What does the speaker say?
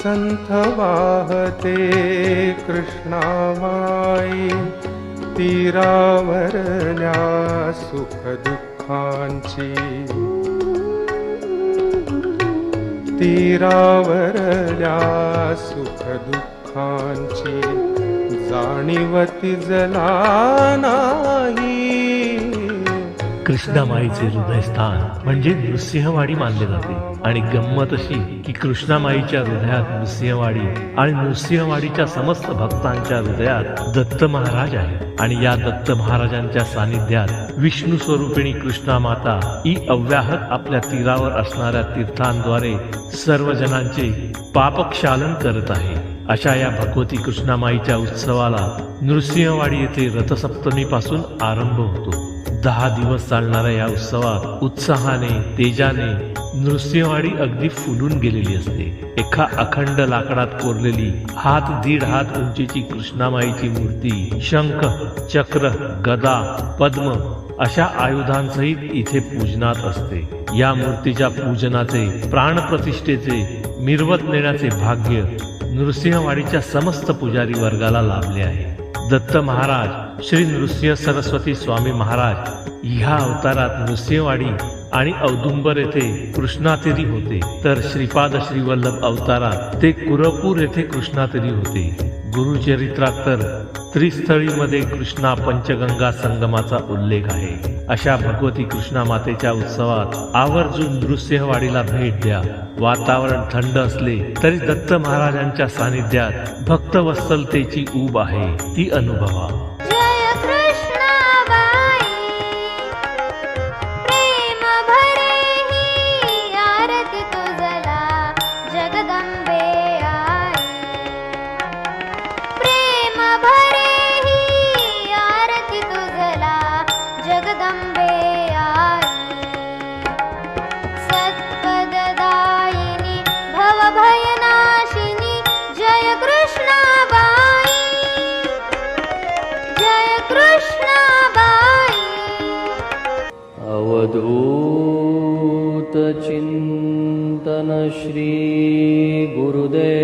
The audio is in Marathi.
संथ वाहते कृष्णामाई तीरावरल्या सुख दुःखांची, तीरावरल्या सुख दुःखांची जाणीव तिजला नाही. कृष्णामाईचे हृदयस्थान म्हणजे नृसिंहवाडी मानले जाते आणि गंमत अशी की कृष्णामाईच्या हृदयात नृसिंहवाडी आणि नृसिंहवाडीच्या समस्त भक्तांच्या हृदयात दत्त महाराज आहे. आणि या दत्त महाराजांच्या सानिध्यात विष्णू स्वरूपिणी कृष्णा माता ही अव्याहत आपल्या तीरावर असणाऱ्या तीर्थांद्वारे सर्व जनांचे पापक्षालन करत आहे. अशा या भगवती कृष्णामाईच्या उत्सवाला नृसिंहवाडी येथे रथसप्तमी पासून आरंभ होतो. 10 दिवस चालणाऱ्या या उत्सवात उत्साहाने तेजाने नृसिंहवाडी अगदी फुलून गेलेली असते. एका अखंड लाकडात कोरलेली 1.5 हात उंचीची कृष्णामाईची मूर्ती शंख, चक्र, गदा, पद्म अशा आयुधांसहित इथे पूजनात असते. या मूर्तीच्या पूजनाचे, प्राणप्रतिष्ठेचे, मिरवत नेण्याचे भाग्य नृसिंहवाडीच्या समस्त पुजारी वर्गाला लाभले आहे. दत्त महाराज श्री नृसिंह सरस्वती स्वामी महाराज ह्या अवतारात नृसिंहवाडी आणि औदुंबर येथे कृष्णातिरी होते, तर श्रीपाद श्रीवल्लभ अवतारात ते कुरपूर येथे कृष्णातिरी होते. गुरुचरित्रात तर त्रिस्थळीमध्ये कृष्णा पंचगंगा संगमाचा उल्लेख आहे. अशा भगवती कृष्णा मातेच्या उत्सवात आवर्जून नृसिंहवाडीला भेट द्या. वातावरण थंड असले तरी दत्त महाराजांच्या सानिध्यात भक्तवत्सलतेची ऊब आहे, ती अनुभवा. अवधूत चिंतन श्री गुरुदेव